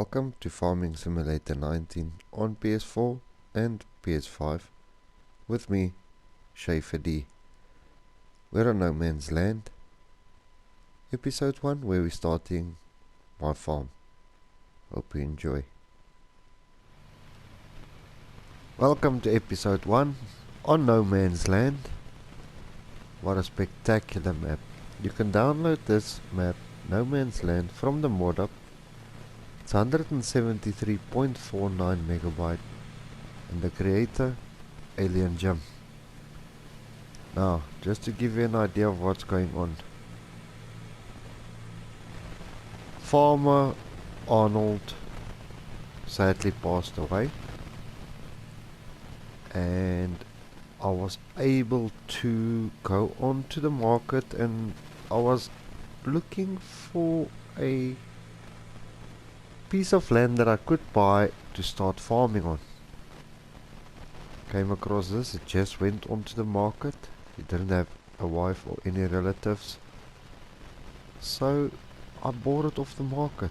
Welcome to Farming Simulator 19 on PS4 and PS5 with me, Schaefer D. We're on No Man's Land, episode 1 where we're starting my farm. Hope you enjoy. Welcome to episode 1 on No Man's Land. What a spectacular map. You can download this map, No Man's Land, from the mod up. It's 173.49 megabyte and the creator, Alien Jim. Now, just to give you an idea of what's going on. Farmer Arnold sadly passed away, and I was able to go onto the market and I was looking for a piece of land that I could buy to start farming on. Came across this, it just went onto the market. It didn't have a wife or any relatives, so I bought it off the market.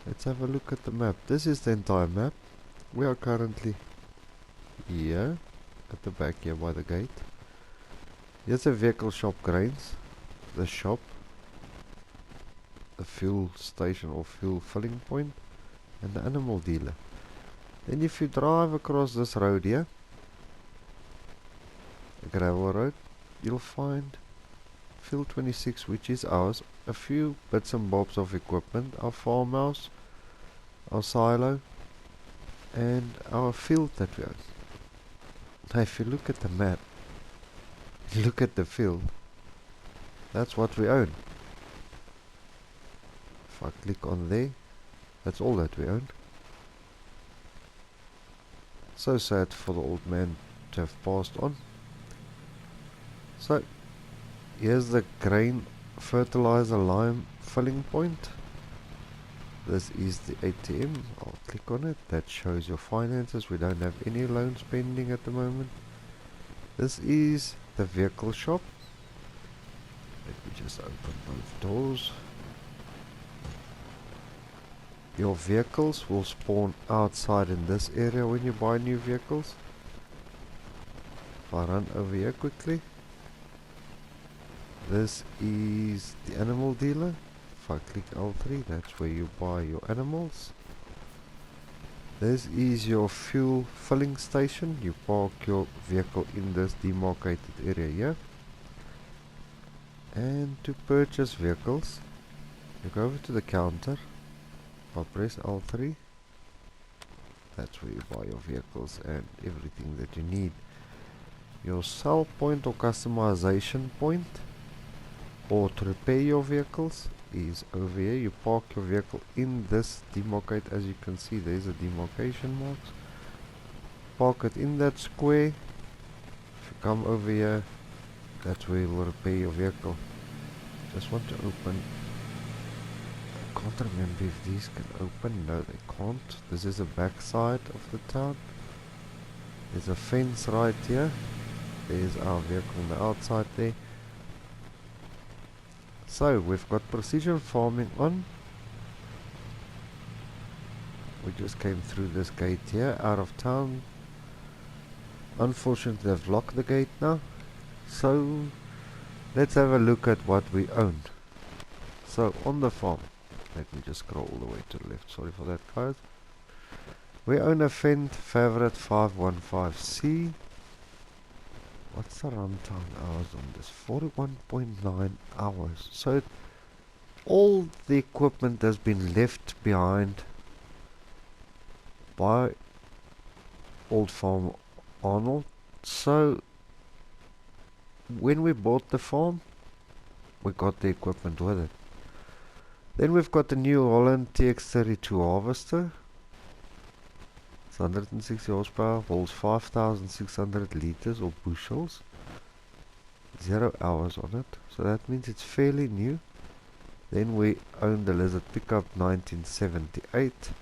Let's have a look at the map. This is the entire map. We are currently here at the back here by the gate. Here's a vehicle shop, grains, the shop, the fuel station or fuel filling point, and the animal dealer. Then if you drive across this road here, a gravel road, you'll find field 26, which is ours, a few bits and bobs of equipment, our farmhouse, our silo, and our field that we own. Now if you look at the map, look at the field, that's what we own. If I click on there, that's all that we own. So sad for the old man to have passed on. So here's the grain fertilizer lime filling point. This is the ATM. I'll click on it. That shows your finances. We don't have any loans pending at the moment. This is the vehicle shop. Let me just open both doors. Your vehicles will spawn outside in this area when you buy new vehicles. If I run over here quickly, this is the animal dealer. If I click L3, that's where you buy your animals. This is your fuel filling station. You park your vehicle in this demarcated area here. And to purchase vehicles, you go over to the counter. I'll press L3. That's where you buy your vehicles and everything that you need. Your sell point or customization point, or to repair your vehicles, is over here. You park your vehicle in this demarcate. As you can see, there's a demarcation marks. Park it in that square. If you come over here, that's where you will repair your vehicle. Just want to open. I can't remember if these can open. No, they can't. This is the back side of the town. There's a fence right here. There's our vehicle on the outside there. So we've got precision farming on. We just came through this gate here, out of town. Unfortunately, they've locked the gate now. So let's have a look at what we own. So on the farm, let me just scroll all the way to the left. Sorry for that, guys. We own a Fendt Favorite 515C. What's the runtime hours on this? 41.9 hours. So all the equipment has been left behind by old farm Arnold. So when we bought the farm, we got the equipment with it. Then we've got the New Holland TX32 harvester. It's 160 horsepower, holds 5,600 liters or bushels. 0 hours on it, so that means it's fairly new. Then we own the Lizard pickup 1978.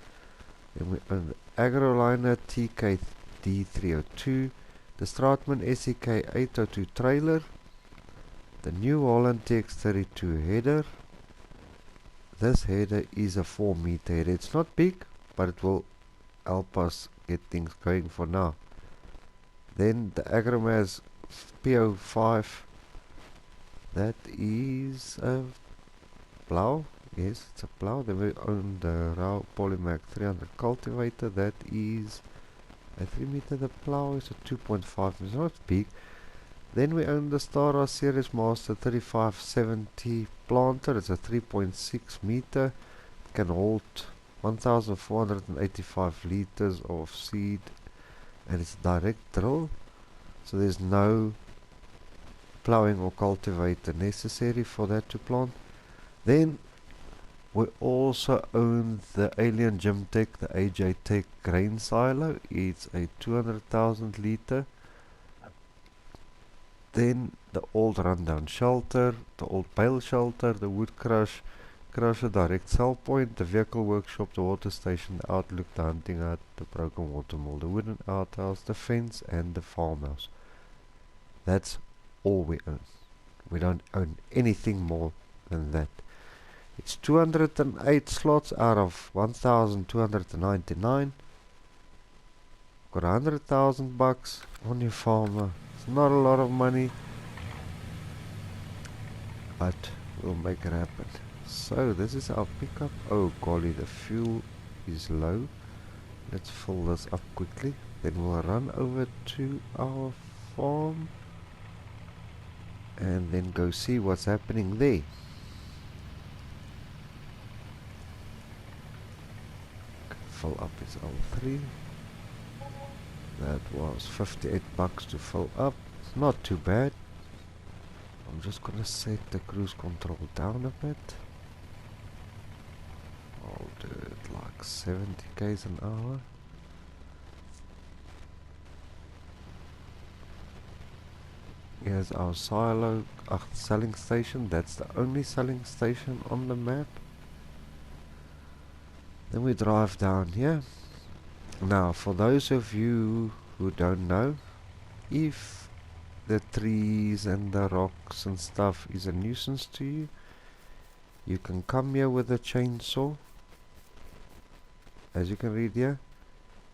Then we own the Agroliner TKD302, the Stratman SEK 802 trailer, the New Holland TX32 header, this header is a 4-meter header. It's not big, but it will help us get things going for now. Then the Agromaz PO5, that is a Plow. Yes, it's a Plow. Then we own the Rao Polymac 300 cultivator. That is a 3-meter. The Plow is a 2.5. It's not big. Then we own the Stara Series Master 3570 planter. It's a 3.6 meter. It can hold 1485 liters of seed, and it's direct drill, so there's no plowing or cultivator necessary for that to plant. Then we also own the Alien Gym Tech, the AJ Tech grain silo. It's a 200,000 liter. Then the old rundown shelter, the old bale shelter, the wood crusher, direct sell point, the vehicle workshop, the water station, the outlook, the hunting hut, the broken water mill, the wooden outhouse, the fence, and the farmhouse. That's all we own. We don't own anything more than that. It's 208 slots out of 1,299. Got 100,000 bucks on your farmer. It's not a lot of money, but we'll make it happen. So this is our pickup. Oh golly, the fuel is low. Let's fill this up quickly. Then we'll run over to our farm and then go see what's happening there. Fill up his L3. That was 58 bucks to fill up. Not too bad. I'm just gonna set the cruise control down a bit. I'll do it like 70 k's an hour. Here's our silo selling station. That's the only selling station on the map. Then we drive down here. Now, for those of you who don't know, if the trees and the rocks and stuff is a nuisance to you, you can come here with a chainsaw. As you can read here,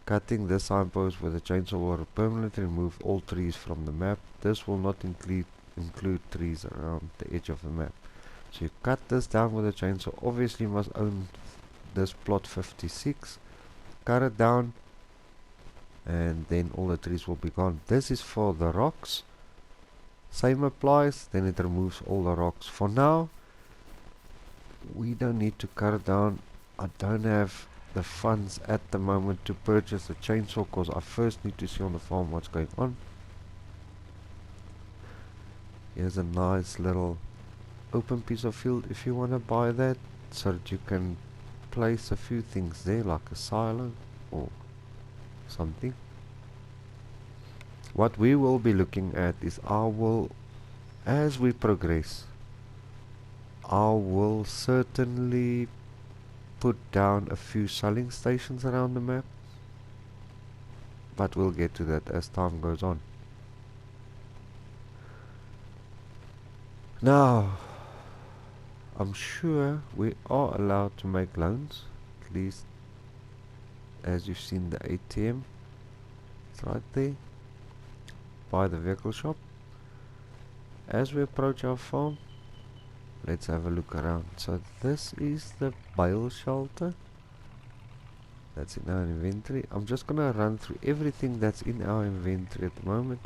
cutting this signpost with a chainsaw will permanently remove all trees from the map. This will not include trees around the edge of the map. So you cut this down with a chainsaw. Obviously you must own this plot 56. Cut it down and then all the trees will be gone. This is for the rocks. Same applies, then it removes all the rocks. For now, we don't need to cut it down. I don't have the funds at the moment to purchase a chainsaw because I first need to see on the farm what's going on. Here's a nice little open piece of field if you want to buy that, so that you can place a few things there like a silo or something. What we will be looking at is as we progress, I will certainly put down a few selling stations around the map, but we'll get to that as time goes on. Now, I'm sure we are allowed to make loans, at least as you've seen the ATM, it's right there by the vehicle shop. As we approach our farm, let's have a look around. So this is the bale shelter that's in our inventory. I'm just gonna run through everything that's in our inventory at the moment.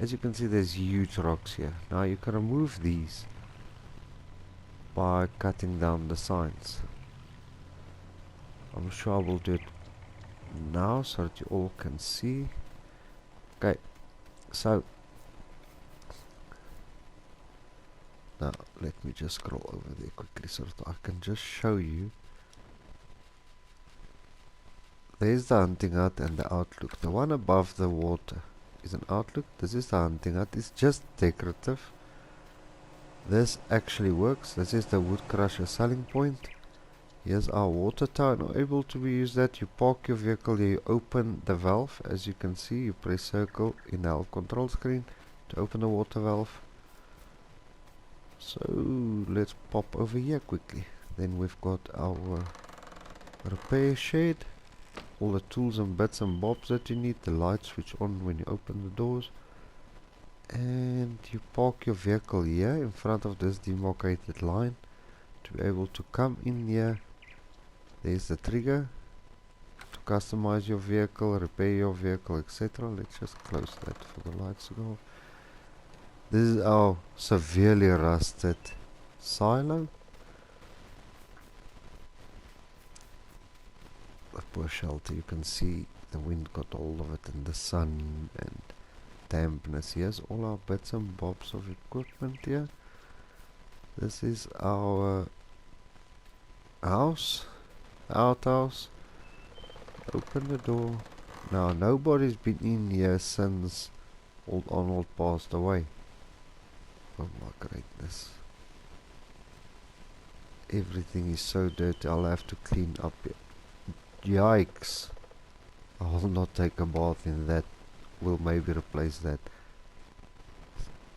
As you can see, there's huge rocks here. Now you can remove these by cutting down the signs. I'm sure I will do it now so that you all can see. Okay, so now let me just scroll over there quickly so that I can just show you. There's the hunting hut and the outlook. The one above the water is an outlook. This is the hunting hut. It's just decorative. This actually works. This is the wood crusher selling point. Here's our water tower. Not able to be used that. You park your vehicle here, you open the valve. As you can see, you press circle in the help control screen to open the water valve. So let's pop over here quickly. Then we've got our repair shed, all the tools and bits and bobs that you need. The light switch on when you open the doors, and you park your vehicle here in front of this demarcated line to be able to come in here. There's the trigger to customize your vehicle, repair your vehicle, etc. Let's just close that for the lights to go off. This is our severely rusted silo. The poor shelter, you can see the wind got hold of it, and the sun and dampness. Here's all our bits and bobs of equipment here. This is our house, outhouse. Open the door. Now nobody's been in here since old Arnold passed away. Oh my greatness. Everything is so dirty, I'll have to clean up it. Yikes. I will not take a bath in that. We'll maybe replace that.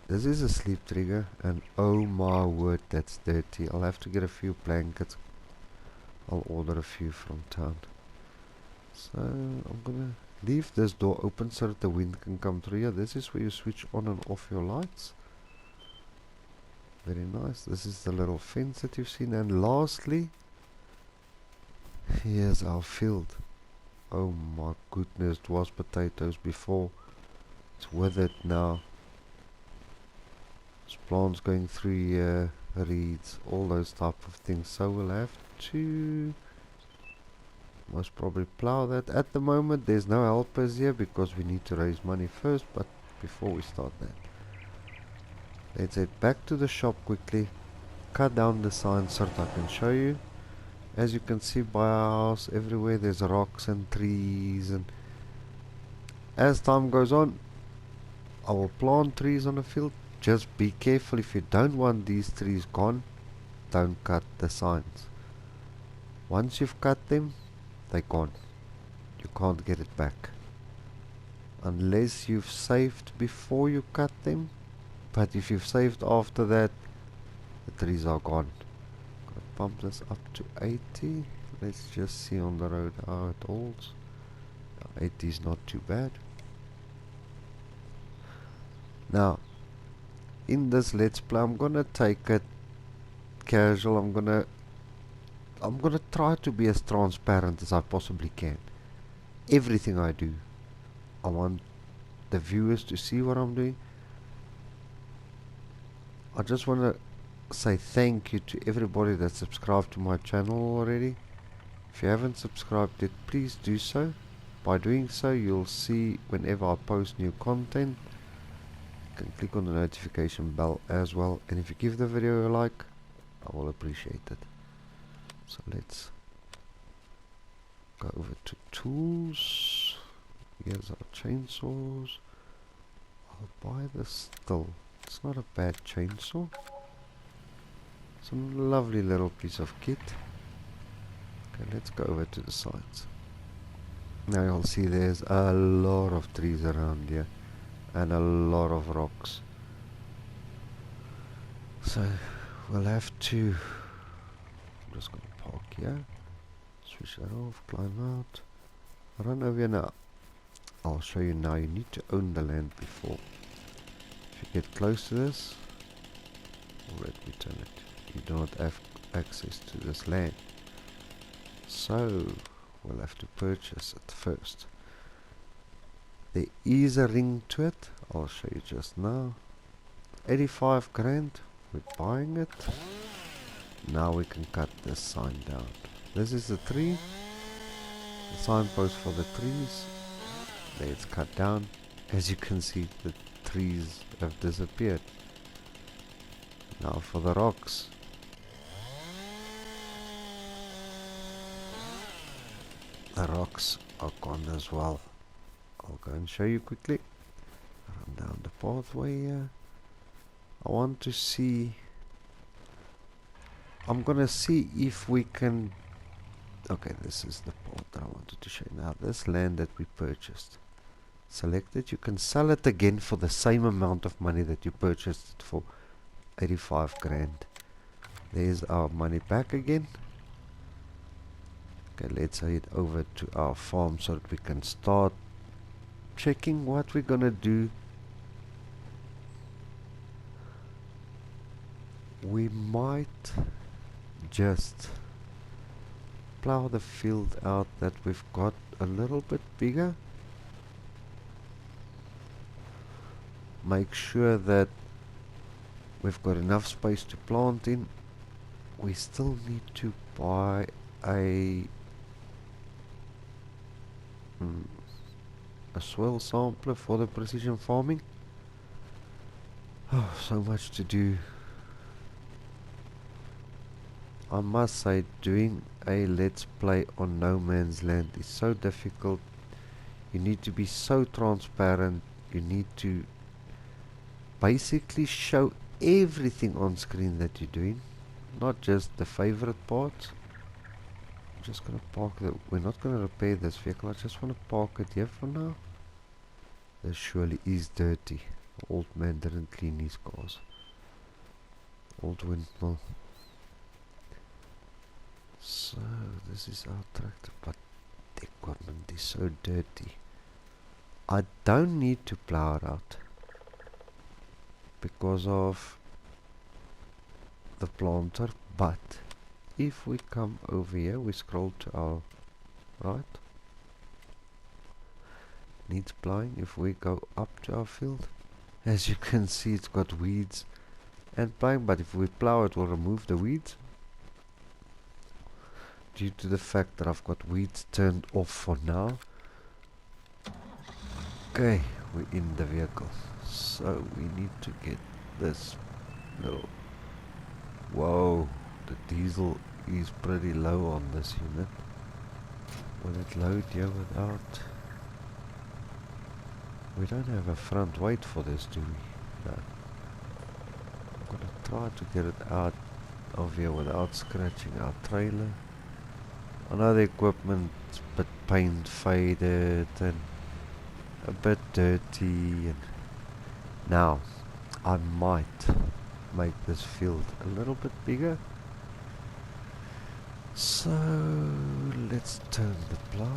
This is a sleep trigger, and oh my word, that's dirty. I'll have to get a few blankets. I'll order a few from town. So I'm gonna leave this door open so that the wind can come through here. This is where you switch on and off your lights. Very nice. This is the little fence that you've seen, and lastly, here's our field. Oh my goodness, it was potatoes before. It's withered now. There's plants going through here, reeds, all those type of things. So we'll have to most probably plow that. At the moment there's no helpers here because we need to raise money first, but before we start that, let's head back to the shop quickly, cut down the sign so that I can show you. As you can see by our house, everywhere there's rocks and trees, and as time goes on I will plant trees on the field. Just be careful, if you don't want these trees gone, don't cut the signs. Once you've cut them, they're gone. You can't get it back unless you've saved before you cut them. But if you've saved after that, the trees are gone. Gonna pump this up to 80. Let's just see on the road how it holds. 80 is not too bad. Now in this let's play, I'm gonna take it casual. I'm gonna try to be as transparent as I possibly can. Everything I do, I want the viewers to see what I'm doing. I just want to say thank you to everybody that subscribed to my channel already. If you haven't subscribed yet, please do so. By doing so, you'll see whenever I post new content. You can click on the notification bell as well, and if you give the video a like, I will appreciate it. So let's go over to tools. Here's our chainsaws. I'll buy this still. It's not a bad chainsaw. Some lovely little piece of kit. Okay, let's go over to the sides. Now you'll see there's a lot of trees around here and a lot of rocks. So we'll have to, I'm just going to park here, switch that off, climb out, run over here now. I'll show you now. You need to own the land before. If you get close to this, let me turn it, you do not have access to this land, so we'll have to purchase it first. There is a ring to it. I'll show you just now. 85 grand. We're buying it. Now we can cut this sign down. This is the tree, the signpost for the trees. There, it's cut down. As you can see, the trees have disappeared. Now for the rocks. The rocks are gone as well. I'll go and show you quickly. Run down the pathway here. I want to see, I'm gonna see if we can, okay, this is the part that I wanted to show you. Now this land that we purchased, select it, you can sell it again for the same amount of money that you purchased it for, 85 grand. There's our money back again. Okay, let's head over to our farm so that we can start checking what we're gonna do. We might just plow the field out that we've got a little bit bigger. Make sure that we've got enough space to plant in. We still need to buy a soil sampler for the precision farming. Oh, so much to do. I must say, doing a let's play on No Man's Land is so difficult. You need to be so transparent. You need to basically show everything on screen that you're doing, not just the favorite parts. I'm just gonna park we're not gonna repair this vehicle. I just want to park it here for now. This surely is dirty. The old man didn't clean his cars. Old windmill. So this is our tractor, but the equipment is so dirty. I don't need to plow it out because of the planter, but if we come over here, we scroll to our right, needs plowing. If we go up to our field, as you can see, it's got weeds and plowing, but if we plow it, we'll remove the weeds. Due to the fact that I've got weeds turned off for now. Okay, we're in the vehicle, so we need to get this little... Whoa, the diesel is pretty low on this unit. Will it load here without... We don't have a front weight for this, do we? No. I'm gonna try to get it out of here without scratching our trailer. I know the equipment's a bit paint faded and a bit dirty, and now I might make this field a little bit bigger. So let's turn the plow.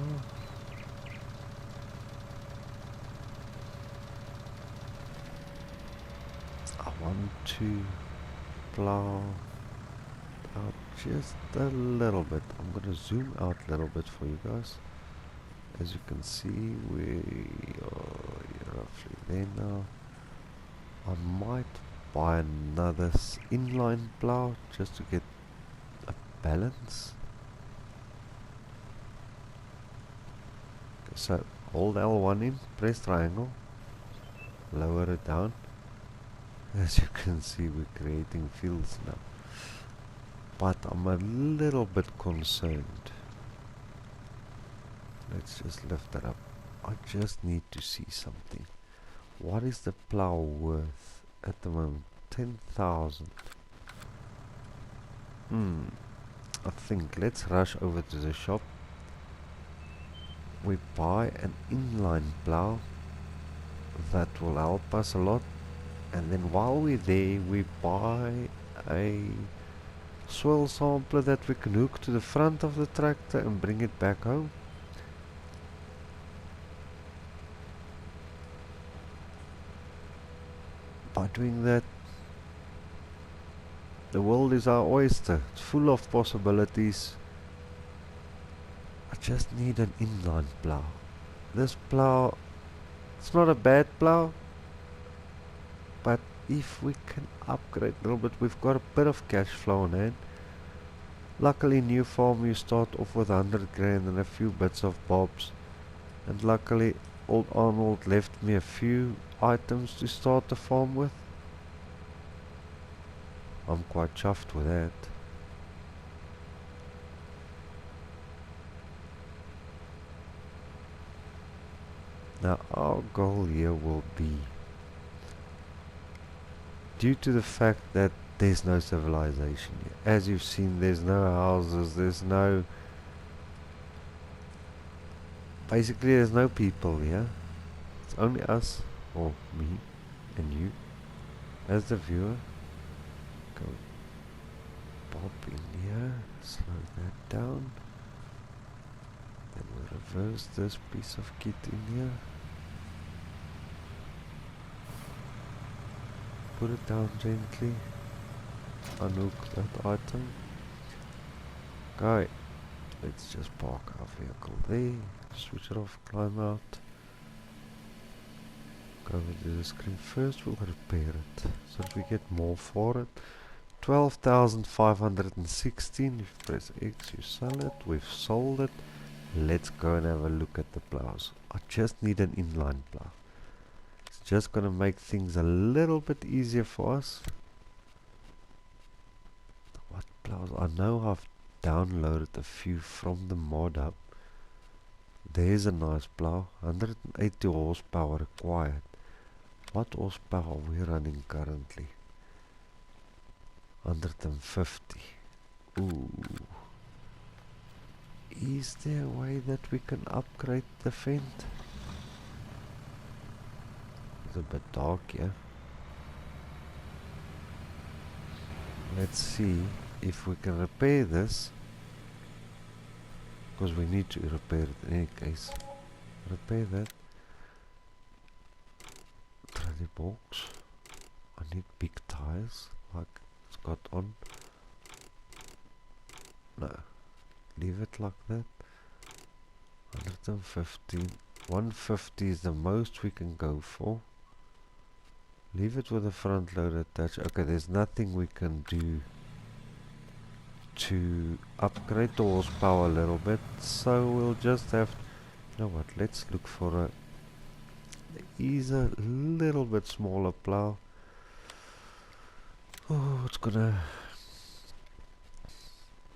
I want to plow out just a little bit. I'm gonna zoom out a little bit for you guys. As you can see, we are roughly there now. I might buy another inline plow just to get a balance. Okay, so hold L1 in, press triangle, lower it down. As you can see, we're creating fields now. But I'm a little bit concerned. Let's just lift that up. I just need to see something. What is the plow worth at the moment? 10,000. I think let's rush over to the shop. We buy an inline plow. That will help us a lot. And then while we're there, we buy a soil sampler that we can hook to the front of the tractor and bring it back home. By doing that, the world is our oyster. It's full of possibilities. I just need an inline plow. This plow, it's not a bad plow, but if we can upgrade a little bit, we've got a bit of cash flow on hand. Luckily, new farm, you start off with 100 grand and a few bits of bobs, and luckily old Arnold left me a few items to start the farm with. I'm quite chuffed with that. Now our goal here will be, due to the fact that there's no civilization here. As you've seen, there's no houses, there's no... Basically, there's no people here. It's only us, or me, and you, as the viewer. Go. pop in here, slow that down. Then we'll reverse this piece of kit in here. Put it down gently. Unhook that item. Okay, let's just park our vehicle there. Switch it off, climb out. Go over to the screen first, we'll repair it so that we get more for it. 12,516. If you press X, you sell it. We've sold it. Let's go and have a look at the plows. I just need an inline plow. It's just going to make things a little bit easier for us. What plows? I know I've downloaded a few from the mod hub. There's a nice plow. 180 horsepower required. What horsepower are we running currently? 150. Ooh. Is there a way that we can upgrade the fence? It's a bit dark here. Let's see if we can repair this. Because we need to repair it in any case. Repair that. Trolley box. I need big tires like it's got on. No. Leave it like that. 115. 150 is the most we can go for. Leave it with the front load attached. Okay, there's nothing we can do to upgrade the horsepower a little bit, so we'll just have, you know what, let's look for a little bit smaller plow. Oh, it's gonna,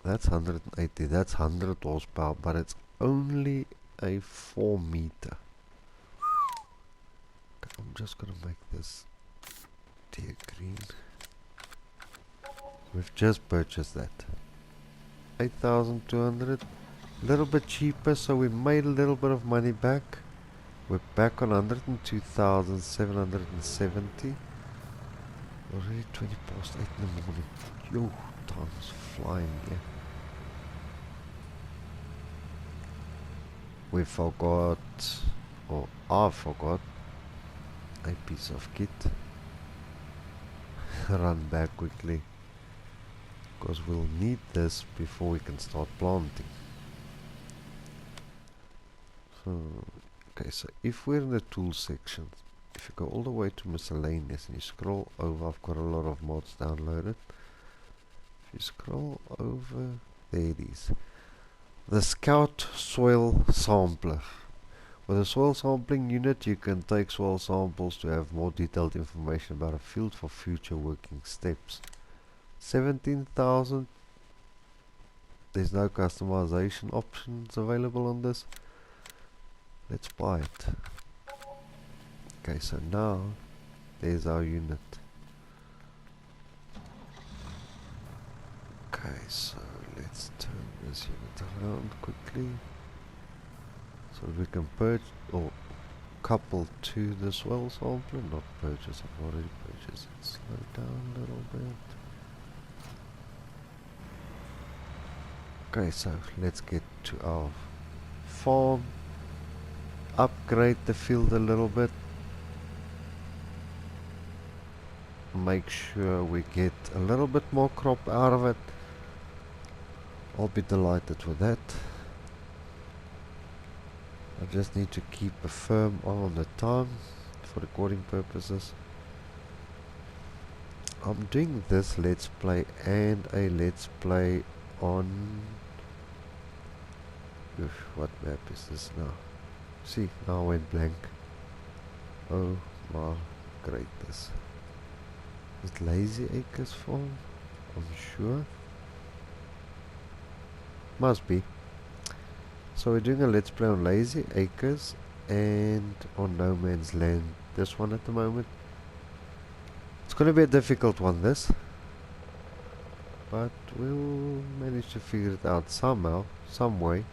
that's 180, that's 100 horsepower, but it's only a 4 meter. Okay, I'm just gonna make this deer green. We've just purchased that. 8,200, a little bit cheaper, so we made a little bit of money back. We're back on 102,770. Already 20 past 8 in the morning. Yo, time's flying here. We forgot, or I forgot, a piece of kit. Run back quickly, because we'll need this before we can start planting. So, okay, so if we're in the tool section, if you go all the way to miscellaneous and you scroll over, I've got a lot of mods downloaded. If you scroll over, there it is. The Scout Soil Sampler. With a soil sampling unit, you can take soil samples to have more detailed information about a field for future working steps. 17,000. There's no customization options available on this. Let's buy it. Okay, so now there's our unit. Okay, so let's turn this unit around quickly so we can purchase or couple to the soil sampler. Not purchase, I've already purchased it. Slow down a little bit. Okay, so let's get to our farm, upgrade the field a little bit, make sure we get a little bit more crop out of it. I'll be delighted with that. I just need to keep a firm eye on the time for recording purposes. I'm doing this let's play and a let's play on what map is this now? See, now I went blank. Oh my greatness. Is it Lazy Acres farm? I'm sure. Must be. So we're doing a let's play on Lazy Acres and on No Man's Land. This one at the moment. It's going to be a difficult one, this. But we'll manage to figure it out somehow, some way.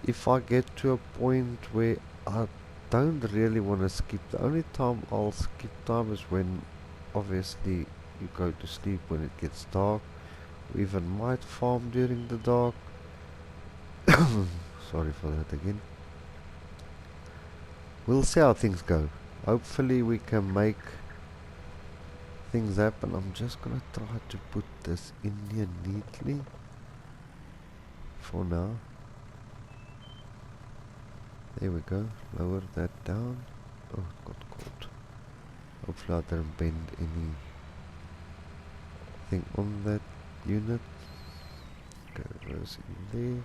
If I get to a point where I don't really want to skip, the only time I'll skip time is when obviously You go to sleep when it gets dark. We even might farm during the dark. Sorry for that again. We'll see how things go. Hopefully we can make things happen. I'm just gonna try to put this in here neatly for now. There we go. Lower that down. Oh, it got cold. Hopefully I didn't bend anything on that unit. Okay, reverse in there.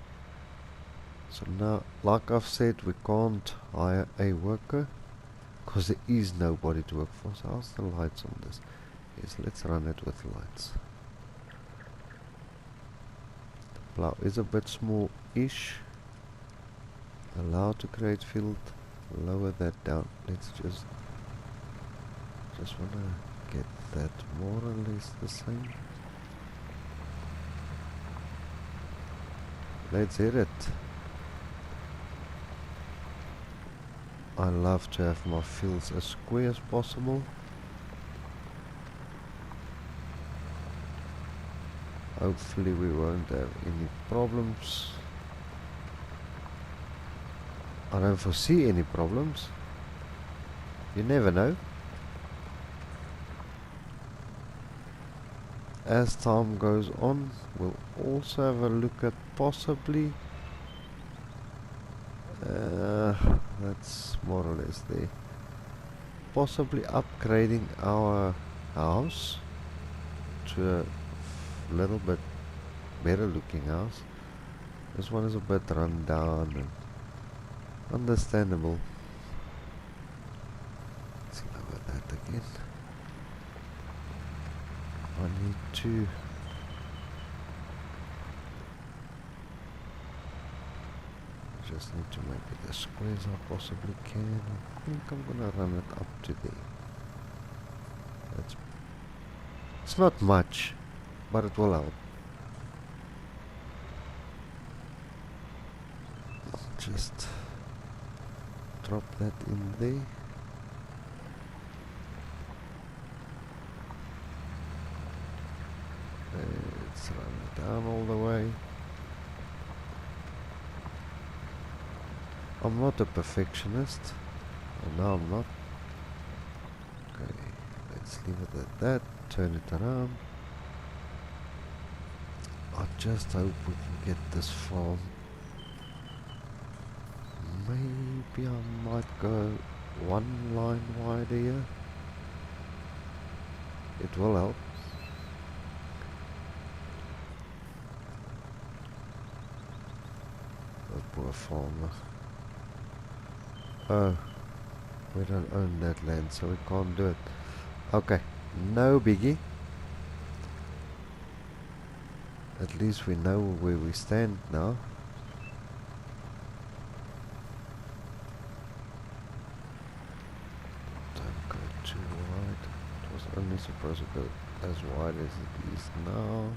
So now, like I've said, we can't hire a worker because there is nobody to work for. So how's the lights on this? Yes, let's run it with lights. The plow is a bit small-ish. Allow to create field. Lower that down. Let's just wanna get that more or less the same. Let's hit it. I love to have my fields as square as possible. Hopefully we won't have any problems. I don't foresee any problems. You never know. As time goes on, we'll also have a look at possibly that's more or less there. Possibly upgrading our house to a little bit better looking house. This one is a bit run down and understandable. Let's lower that again. I need to just need to make it as square as I possibly can. I think I'm gonna run it up to there. It's not much, but it will help. Just drop that in there. Let's run it down all the way. I'm not a perfectionist. No, I'm not. Okay, let's leave it at that. Turn it around. I just hope we can get this farm. Maybe I might go one line wider here. It will help. The poor farmer. Oh, we don't own that land, so we can't do it. Okay, no biggie. At least we know where we stand now. Don't go too wide. It was only supposed to go as wide as it is now.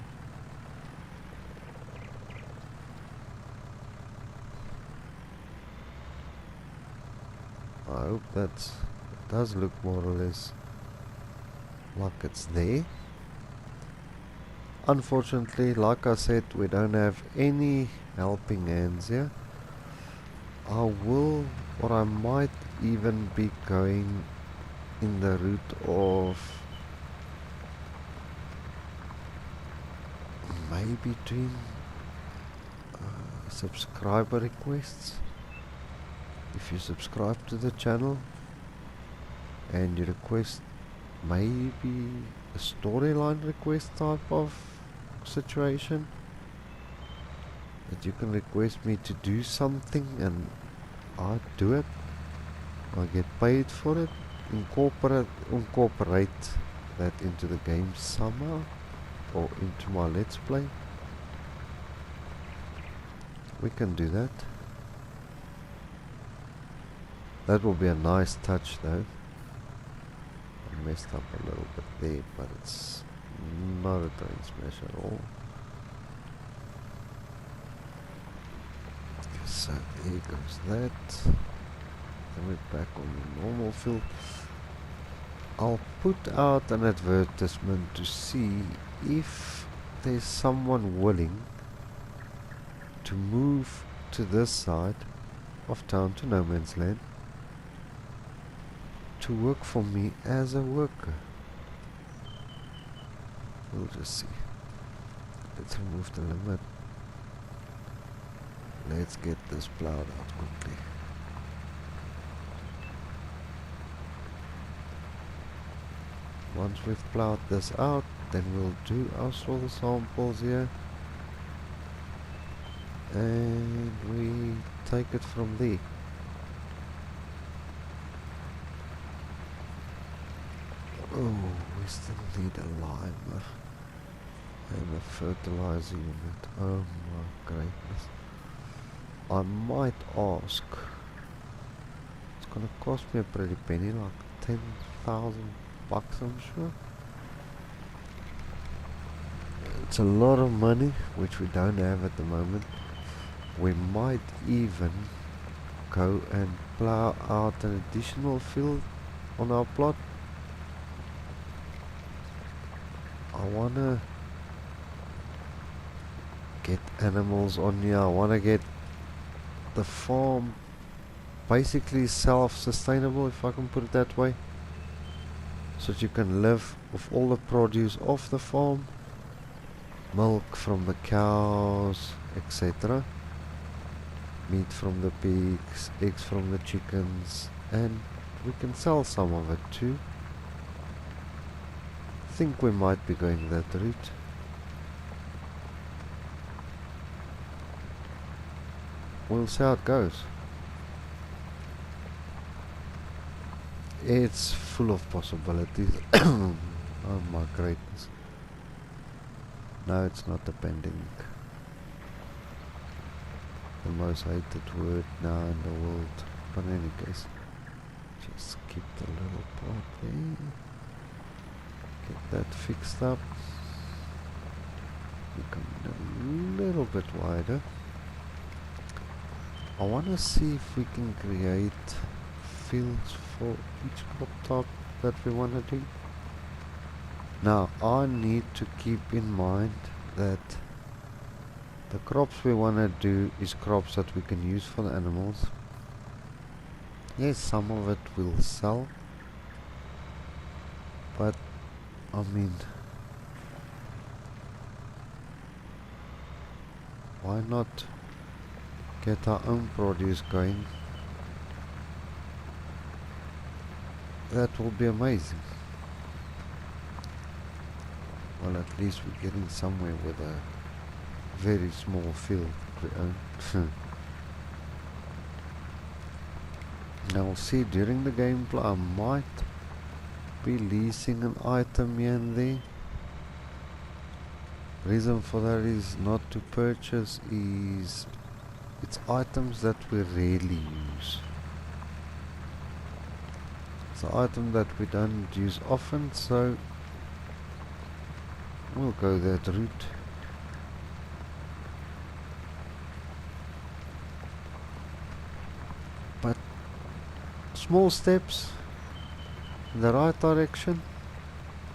I hope it does look more or less like it's there. Unfortunately, like I said, we don't have any helping hands here. I will, or I might even be going in the route of maybe doing subscriber requests. If you subscribe to the channel and you request maybe a storyline request type of situation, that you can request me to do something and I do it, I get paid for it, incorporate that into the game somehow or into my let's play. We can do that. That will be a nice touch though. I messed up a little bit there, but it's not a train smash at all. So there goes that. Then we're back on the normal field. I'll put out an advertisement to see if there's someone willing to move to this side of town, to no man's land, to work for me as a worker. We'll just see. Let's remove the limit. Let's get this plowed out quickly. Once we've plowed this out, then we'll do our soil samples here, and we take it from there. Oh, we still need a limer and a fertilizer unit. Oh my greatness. I might ask. It's gonna cost me a pretty penny, like 10,000 bucks, I'm sure. It's a lot of money, which we don't have at the moment. We might even go and plow out an additional field on our plot. I wanna get animals on here. I wanna get the farm basically self-sustainable, if I can put it that way, so that you can live with all the produce off the farm, milk from the cows, etc., meat from the pigs, eggs from the chickens, and we can sell some of it too. I think we might be going that route. We'll see how it goes. It's full of possibilities. Oh my greatness. No, it's not a pandemic. The most hated word now in the world. But in any case, just keep the little part there. Get that fixed up. Become a little bit wider. I want to see if we can create fields for each crop top that we want to do. Now I need to keep in mind that the crops we want to do is crops that we can use for the animals. Yes, some of it will sell, but I mean, why not get our own produce going? That will be amazing. Well, at least we're getting somewhere with a very small field we own. Now we'll see during the gameplay. I might be leasing an item here and there. Reason for that is not to purchase is it's items that we rarely use. It's an item that we don't use often, so we'll go that route. But small steps in the right direction,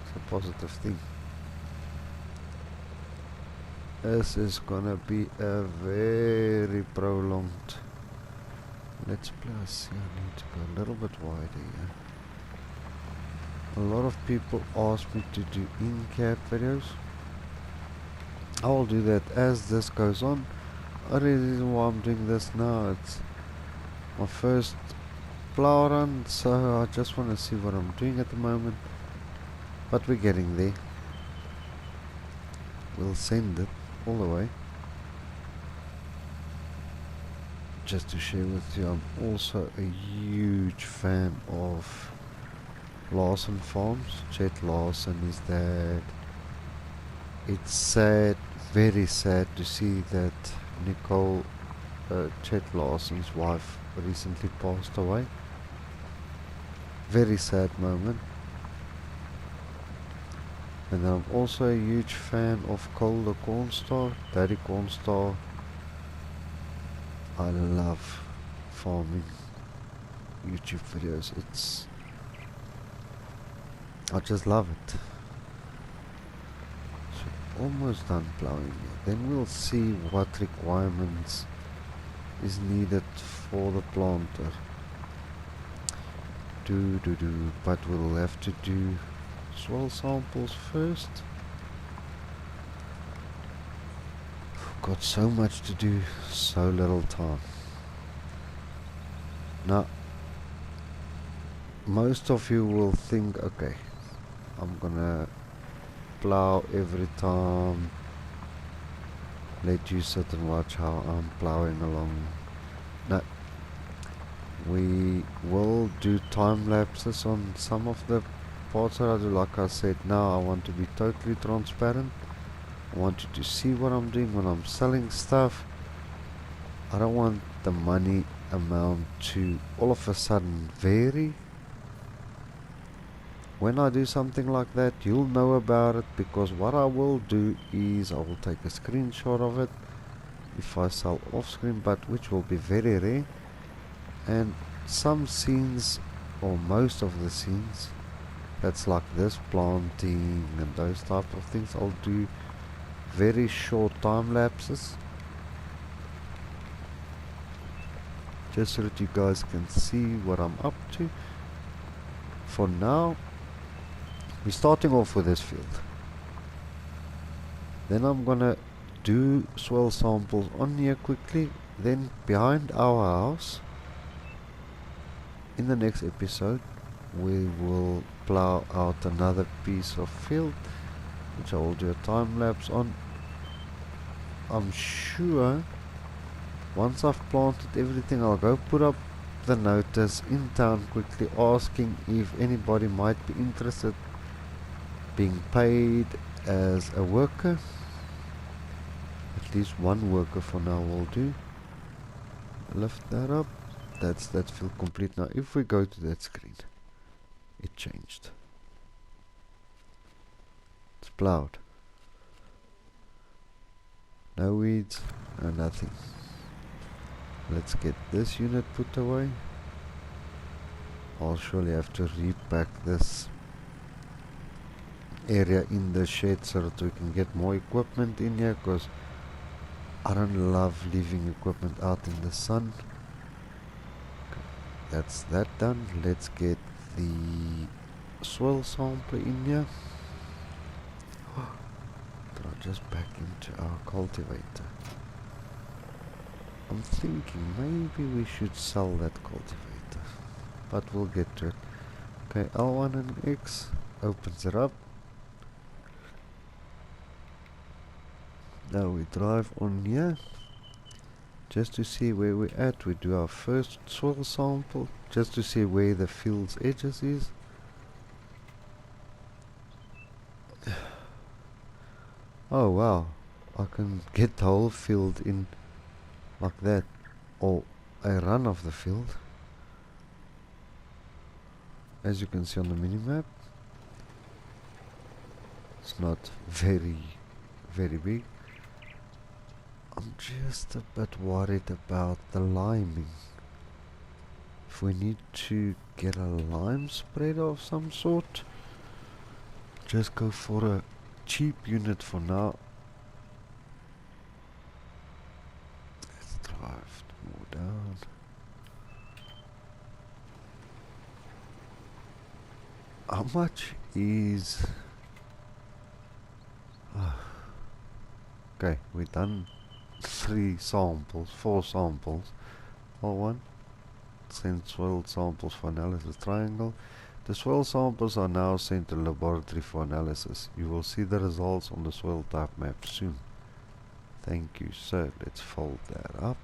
it's a positive thing. This is gonna be a very prolonged. Let's plus. I need to go a little bit wider here. A lot of people ask me to do in-cab videos. I will do that as this goes on. Only reason why I'm doing this now, it's my first plow run, so I just want to see what I'm doing at the moment. But we're getting there. We'll send it all the way. Just to share with you, I'm also a huge fan of Larson Farms. Chet Larson is dad. It's sad, very sad to see that Nicole, Chet Larson's wife, recently passed away. Very sad moment. And I'm also a huge fan of Cole the Cornstar, Daddy Cornstar. I love farming YouTube videos. I just love it. So almost done plowing here. Then we'll see what requirements is needed for the planter. But we'll have to do soil samples first. Got so much to do, so little time. Now, most of you will think, okay, I'm gonna plow every time, let you sit and watch how I'm plowing along. No, we will do time lapses on some of the parts that I do. Like I said, now I want to be totally transparent. I want you to see what I'm doing when I'm selling stuff. I don't want the money amount to all of a sudden vary. When I do something like that, you'll know about it, because what I will do is I will take a screenshot of it if I sell off screen, but which will be very rare. And some scenes, or most of the scenes, that's like this planting and those type of things, I'll do very short time lapses, just so that you guys can see what I'm up to. For now, we're starting off with this field. Then I'm gonna do soil samples on here quickly. Then behind our house, in the next episode, we will plow out another piece of field, which I will do a time lapse on. I'm sure once I've planted everything, I'll go put up the notice in town quickly, asking if anybody might be interested being paid as a worker. At least one worker for now will do. Lift that up. That's that field complete. Now if we go to that screen, it changed. It's plowed. No weeds, no nothing. Let's get this unit put away. I'll surely have to repack this area in the shed so that we can get more equipment in here, because I don't love leaving equipment out in the sun. Okay, that's that done. Let's get the soil sample in here. Throw just back into our cultivator. I'm thinking maybe we should sell that cultivator, but we'll get to it. Okay, L1 and X opens it up. Now we drive on here just to see where we're at. We do our first soil sample just to see where the field's edges is. Oh wow, I can get the whole field in like that, or a run of the field, as you can see on the minimap. It's not very big. I'm just a bit worried about the liming. If we need to get a lime spreader of some sort, just go for a cheap unit for now. Let's drive more down. How much is... okay, we've done 4 samples. L1, send soil samples for analysis, triangle. The soil samples are now sent to the laboratory for analysis. You will see the results on the soil type map soon. Thank you, sir. Let's fold that up.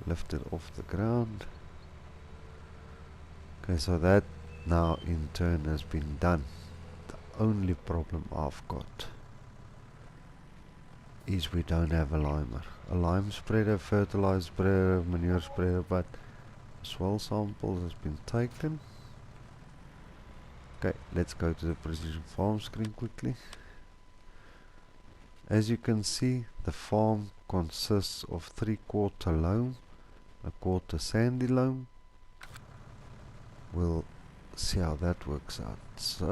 Lift it off the ground. Okay, so that now in turn has been done. The only problem I've got is we don't have a limer. A lime spreader, fertilizer spreader, manure spreader, but soil samples has been taken. Okay, let's go to the precision farm screen quickly. As you can see, the farm consists of 3/4 loam, 1/4 sandy loam. We'll see how that works out. So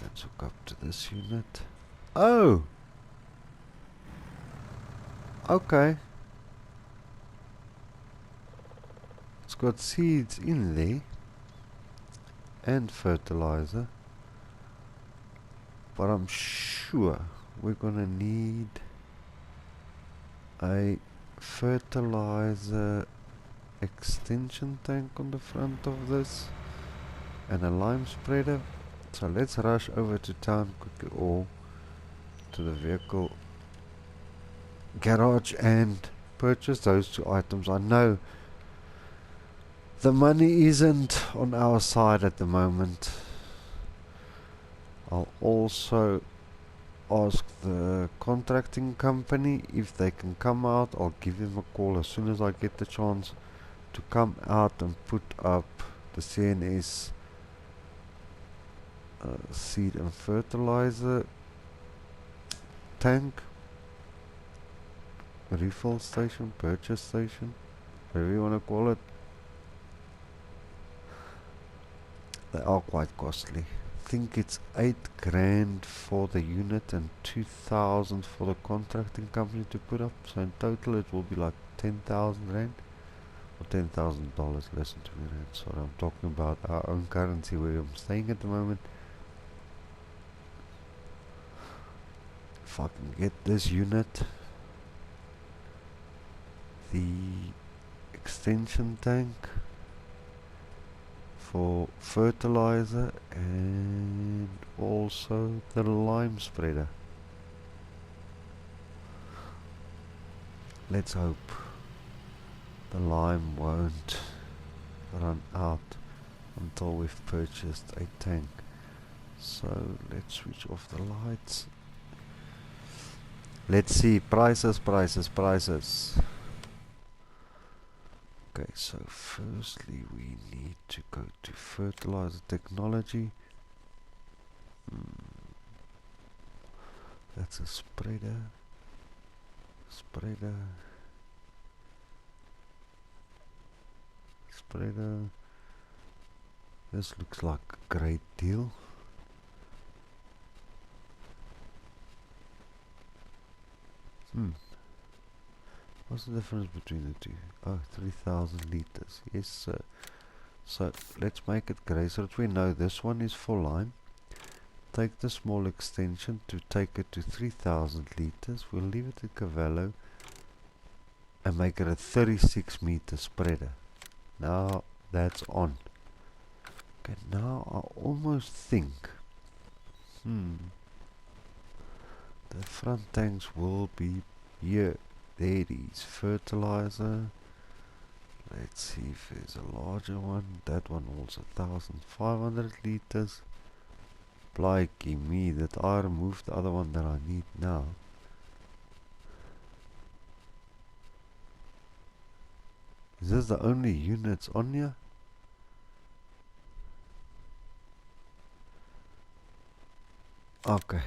let's hook up to this unit. Oh! Okay. It's got seeds in there and fertilizer. But I'm sure we're gonna need a fertilizer extension tank on the front of this and a lime spreader. So let's rush over to town quickly, or to the vehicle garage, and purchase those two items. I know the money isn't on our side at the moment. I'll also ask the contracting company if they can come out. I'll give them a call as soon as I get the chance to come out and put up the CNS seed and fertilizer tank, refill station, purchase station, whatever you want to call it. They are quite costly. I think it's 8 grand for the unit and 2,000 for the contracting company to put up. So in total it will be like 10,000 rand or $10,000, less than 20 rand. Sorry, I'm talking about our own currency where I'm staying at the moment. If I can get this unit, the extension tank for fertilizer, and also the lime spreader. Let's hope the lime won't run out until we've purchased a tank. So let's switch off the lights. Let's see, prices. Okay, so firstly we need to go to fertilizer technology. That's a spreader. This looks like a great deal. What's the difference between the two? Oh, 3,000 liters. Yes, sir. So let's make it grey so that we know this one is for lime. Take the small extension to take it to 3,000 liters. We'll leave it at Cavallo and make it a 36 meter spreader. Now that's on. Okay, now I almost think the front tanks will be here. There it is, fertilizer. Let's see if there's a larger one. That one holds 1,500 liters. Blikey me that I removed the other one that I need now. Is this the only units on here? Okay.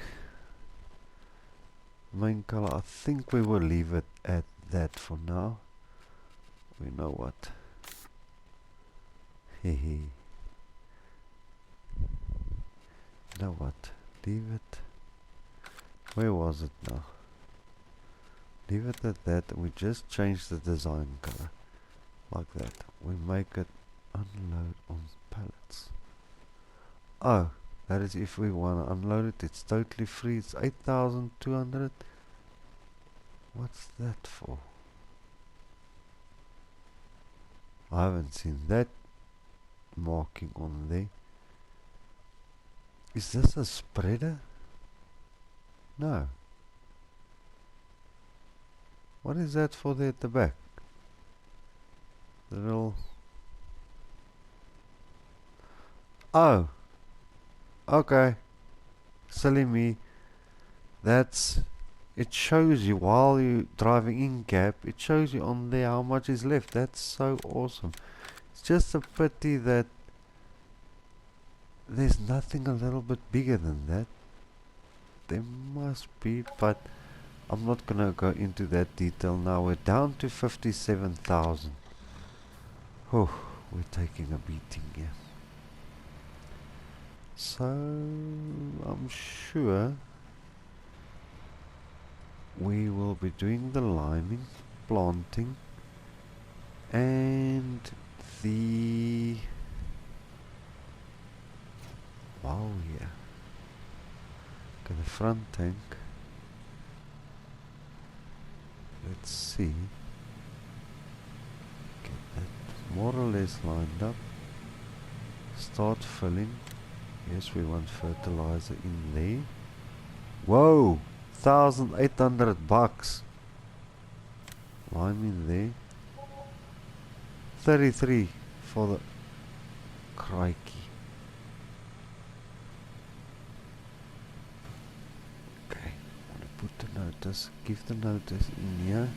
Main color, I think we will leave it at that for now. We know what. Hehe. You know what? Leave it. Where was it now? Leave it at that, and we just change the design color. Like that. We make it unload on pallets. Oh, that is if we want to unload it. It's totally free. It's 8,200. What's that for? I haven't seen that marking on there. Is this a spreader? No. What is that for there at the back? The little... Oh! Okay. Silly me. That's... It shows you while you're driving in cab, it shows you on there how much is left. That's so awesome. It's just a pity that there's nothing a little bit bigger than that. There must be, but I'm not gonna go into that detail now. We're down to 57,000. Oh, we're taking a beating here. So I'm sure we will be doing the liming, planting, and the wow, yeah. Okay, the front tank. Let's see. Get that more or less lined up. Start filling. Yes, we want fertilizer in there. Whoa! $1,800. Lime in there. 33 for the crikey. Okay, I'm gonna put the notice, give the notice in here.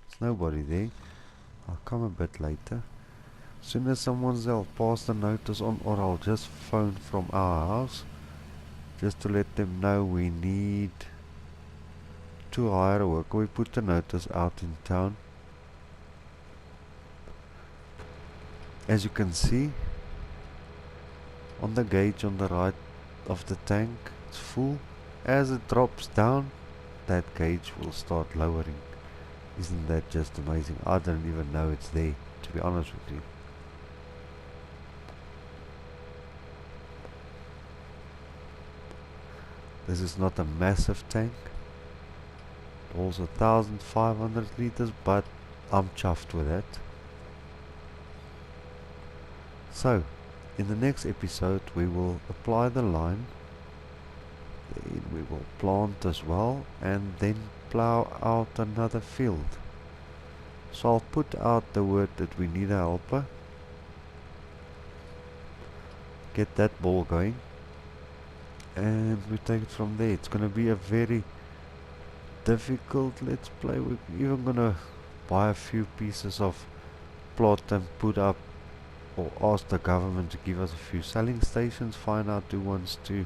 There's nobody there. I'll come a bit later. As soon as someone's there, I'll pass the notice on, or I'll just phone from our house just to let them know we need to hire a worker. We put the notice out in town. As you can see on the gauge on the right of the tank, it's full. As it drops down, that gauge will start lowering. Isn't that just amazing? I don't even know it's there, to be honest with you. This is not a massive tank. It holds 1,500 liters, but I'm chuffed with that. So, in the next episode we will apply the line, then we will plant as well, and then plow out another field. So I'll put out the word that we need a helper. Get that ball going, and we take it from there. It's gonna be a very difficult let's play. We're even gonna buy a few pieces of plot and put up, or ask the government to give us a few selling stations, find out who wants to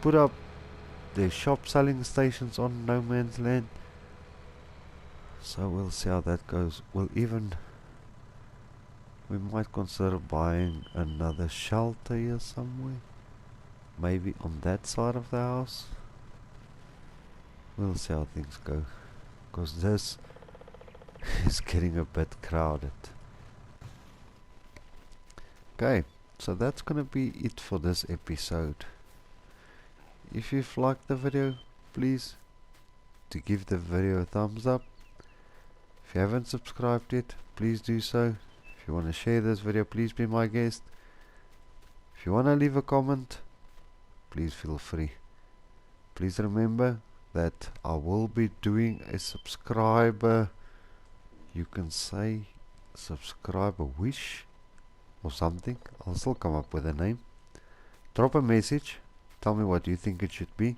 put up their shop selling stations on no man's land. So we'll see how that goes. We might consider buying another shelter here somewhere, maybe on that side of the house. We'll see how things go, because this is getting a bit crowded. Okay, so that's gonna be it for this episode. If you've liked the video, please to give the video a thumbs up. If you haven't subscribed yet, please do so. If you want to share this video, please be my guest. If you want to leave a comment, please feel free. Please remember that I will be doing a subscriber, you can say subscriber wish or something. I'll still come up with a name. Drop a message, tell me what you think it should be,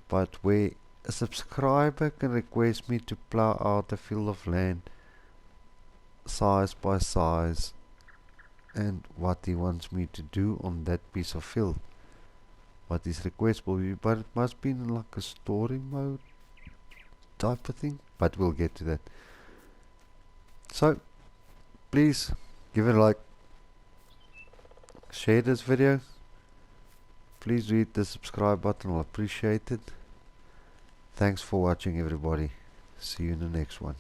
but where a subscriber can request me to plow out a field of land size by size and what he wants me to do on that piece of field, what his request will be, but it must be in like a story mode type of thing, but we'll get to that. So please give it a like, share this video, please hit the subscribe button, I'll appreciate it. Thanks for watching everybody, see you in the next one.